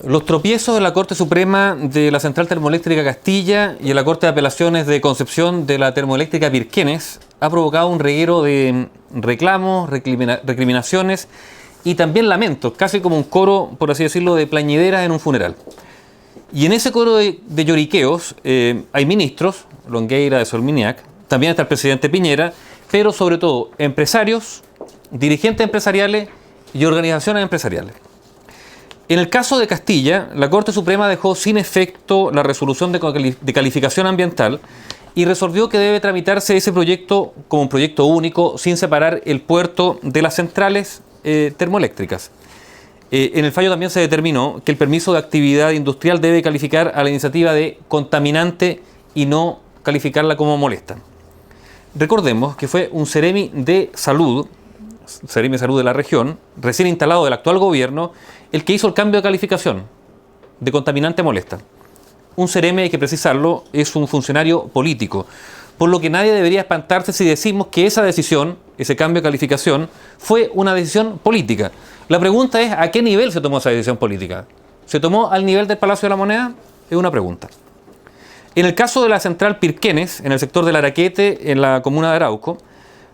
Los tropiezos en la Corte Suprema de la Central Termoeléctrica Castilla y en la Corte de Apelaciones de Concepción de la Termoeléctrica Pirquenes ha provocado un reguero de reclamos, recriminaciones y también lamentos, casi como un coro, por así decirlo, de plañideras en un funeral. Y en ese coro de lloriqueos hay ministros, Longueira de Solminiac, también está el presidente Piñera, pero sobre todo empresarios, dirigentes empresariales y organizaciones empresariales. En el caso de Castilla, la Corte Suprema dejó sin efecto la resolución de calificación ambiental y resolvió que debe tramitarse ese proyecto como un proyecto único, sin separar el puerto de las centrales termoeléctricas. En el fallo también se determinó que el permiso de actividad industrial debe calificar a la iniciativa de contaminante y no calificarla como molesta. Recordemos que fue un Ceremi de Salud de la región, recién instalado del actual gobierno, el que hizo el cambio de calificación de contaminante molesta. Un Ceremi, hay que precisarlo, es un funcionario político, por lo que nadie debería espantarse si decimos que esa decisión, ese cambio de calificación, fue una decisión política. La pregunta es, ¿a qué nivel se tomó esa decisión política? ¿Se tomó al nivel del Palacio de la Moneda? Es una pregunta. En el caso de la central Pirquenes, en el sector del Araquete, en la comuna de Arauco,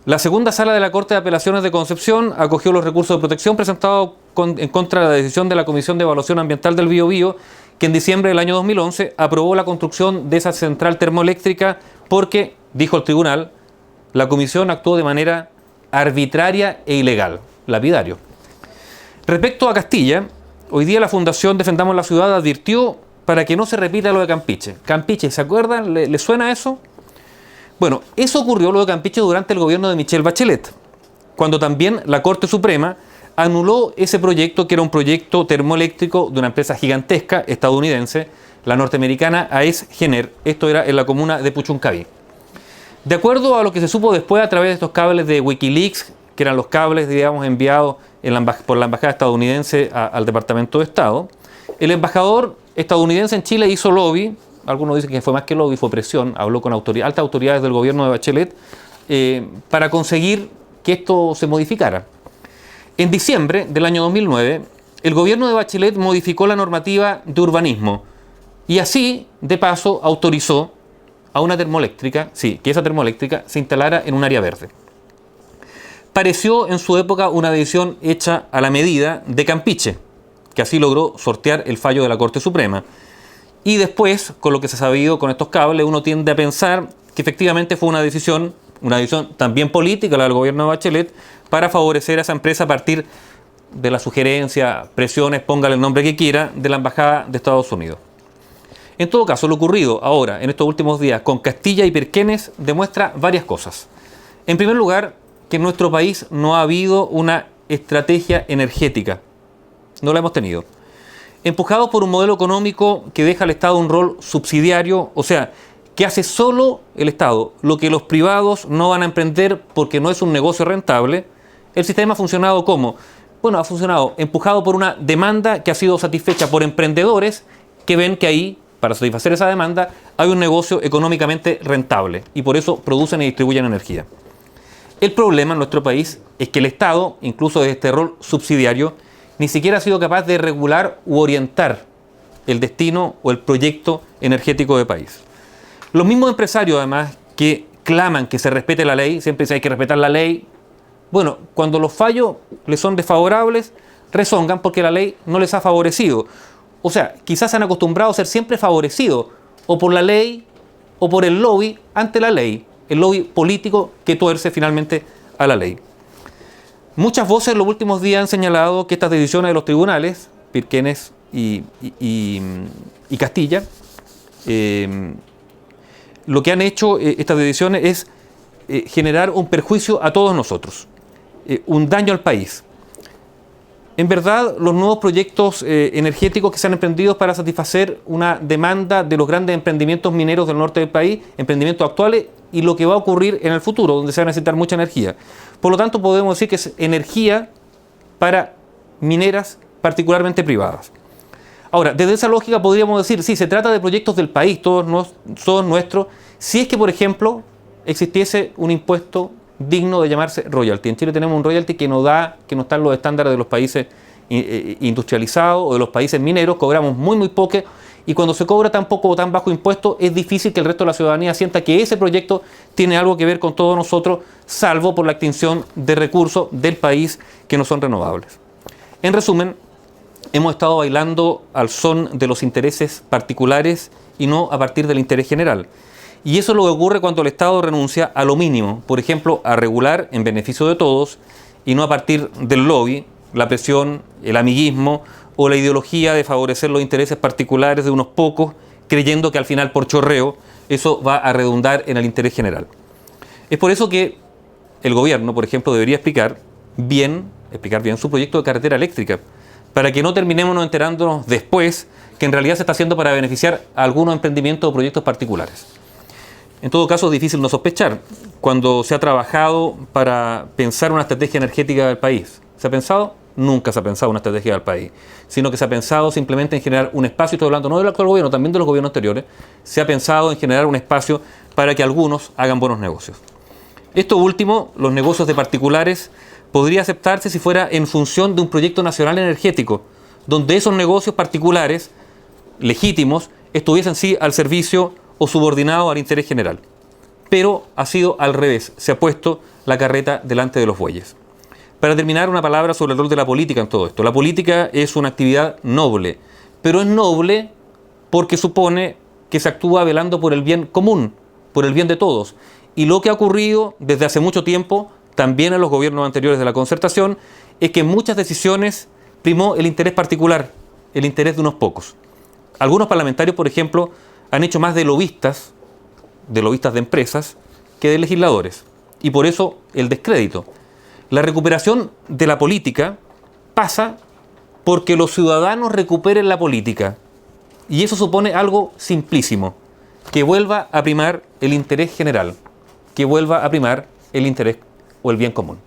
la segunda sala de la Corte de Apelaciones de Concepción acogió los recursos de protección presentados en contra de la decisión de la Comisión de Evaluación Ambiental del Biobío, que en diciembre del año 2011 aprobó la construcción de esa central termoeléctrica porque, dijo el tribunal, la comisión actuó de manera arbitraria e ilegal, lapidario. Respecto a Castilla, hoy día la Fundación Defendamos la Ciudad advirtió para que no se repita lo de Campiche. Campiche, ¿se acuerdan? ¿Le suena eso? Bueno, eso ocurrió lo de Campiche durante el gobierno de Michelle Bachelet, cuando también la Corte Suprema anuló ese proyecto, que era un proyecto termoeléctrico de una empresa gigantesca estadounidense, la norteamericana AES Gener. Esto era en la comuna de Puchuncaví. De acuerdo a lo que se supo después a través de estos cables de Wikileaks, que eran los cables, digamos, enviados por la embajada estadounidense al Departamento de Estado, el embajador estadounidense en Chile hizo lobby. Algunos dicen que fue más que lobby, fue presión, habló con altas autoridades del gobierno de Bachelet para conseguir que esto se modificara. En diciembre del año 2009, el gobierno de Bachelet modificó la normativa de urbanismo y así, de paso, autorizó a una termoeléctrica, que esa termoeléctrica se instalara en un área verde. Pareció en su época una decisión hecha a la medida de Campiche, que así logró sortear el fallo de la Corte Suprema. Y después, con lo que se ha sabido con estos cables, uno tiende a pensar que efectivamente fue una decisión también política, la del gobierno de Bachelet, para favorecer a esa empresa a partir de la sugerencia, presiones, póngale el nombre que quiera, de la Embajada de Estados Unidos. En todo caso, lo ocurrido ahora, en estos últimos días, con Castilla y Pirquenes, demuestra varias cosas. En primer lugar, que en nuestro país no ha habido una estrategia energética. No la hemos tenido. Empujados por un modelo económico que deja al Estado un rol subsidiario, o sea, que hace solo el Estado lo que los privados no van a emprender porque no es un negocio rentable. El sistema ha funcionado ¿cómo? Bueno, ha funcionado empujado por una demanda que ha sido satisfecha por emprendedores que ven que ahí, para satisfacer esa demanda, hay un negocio económicamente rentable y por eso producen y distribuyen energía. El problema en nuestro país es que el Estado, incluso desde este rol subsidiario, ni siquiera ha sido capaz de regular u orientar el destino o el proyecto energético del país. Los mismos empresarios, además, que claman que se respete la ley, siempre dicen hay que respetar la ley. Bueno, cuando los fallos les son desfavorables, rezongan porque la ley no les ha favorecido. O sea, quizás se han acostumbrado a ser siempre favorecidos, o por la ley, o por el lobby ante la ley, el lobby político que tuerce finalmente a la ley. Muchas voces en los últimos días han señalado que estas decisiones de los tribunales, Pirquenes y Castilla, lo que han hecho estas decisiones es generar un perjuicio a todos nosotros, un daño al país. En verdad, los nuevos proyectos energéticos que se han emprendido para satisfacer una demanda de los grandes emprendimientos mineros del norte del país, emprendimientos actuales y lo que va a ocurrir en el futuro, donde se va a necesitar mucha energía. Por lo tanto, podemos decir que es energía para mineras particularmente privadas. Ahora, desde esa lógica podríamos decir, sí, se trata de proyectos del país, todos nuestros, si es que, por ejemplo, existiese un impuesto digno de llamarse royalty. En Chile tenemos un royalty que no está en los estándares de los países industrializados o de los países mineros, cobramos muy poco, y cuando se cobra tan poco o tan bajo impuesto, es difícil que el resto de la ciudadanía sienta que ese proyecto tiene algo que ver con todos nosotros, salvo por la extinción de recursos del país que no son renovables. En resumen, hemos estado bailando al son de los intereses particulares y no a partir del interés general. Y eso es lo que ocurre cuando el Estado renuncia a lo mínimo, por ejemplo, a regular en beneficio de todos y no a partir del lobby, la presión, el amiguismo o la ideología de favorecer los intereses particulares de unos pocos, creyendo que al final por chorreo eso va a redundar en el interés general. Es por eso que el gobierno, por ejemplo, debería explicar bien su proyecto de carretera eléctrica, para que no terminemos enterándonos después que en realidad se está haciendo para beneficiar a algunos emprendimientos o proyectos particulares. En todo caso, es difícil no sospechar cuando se ha trabajado para pensar una estrategia energética del país. ¿Se ha pensado? Nunca se ha pensado una estrategia del país, sino que se ha pensado simplemente en generar un espacio, estoy hablando no del actual gobierno, también de los gobiernos anteriores, se ha pensado en generar un espacio para que algunos hagan buenos negocios. Esto último, los negocios de particulares, podría aceptarse si fuera en función de un proyecto nacional energético, donde esos negocios particulares, legítimos, estuviesen sí al servicio o subordinados al interés general. Pero ha sido al revés, se ha puesto la carreta delante de los bueyes. Para terminar, una palabra sobre el rol de la política en todo esto. La política es una actividad noble, pero es noble porque supone que se actúa velando por el bien común, por el bien de todos. Y lo que ha ocurrido desde hace mucho tiempo, también en los gobiernos anteriores de la Concertación, es que en muchas decisiones primó el interés particular, el interés de unos pocos. Algunos parlamentarios, por ejemplo, han hecho más de lobistas de empresas, que de legisladores. Y por eso el descrédito. La recuperación de la política pasa porque los ciudadanos recuperen la política. Y eso supone algo simplísimo, que vuelva a primar el interés general, que vuelva a primar el interés o el bien común.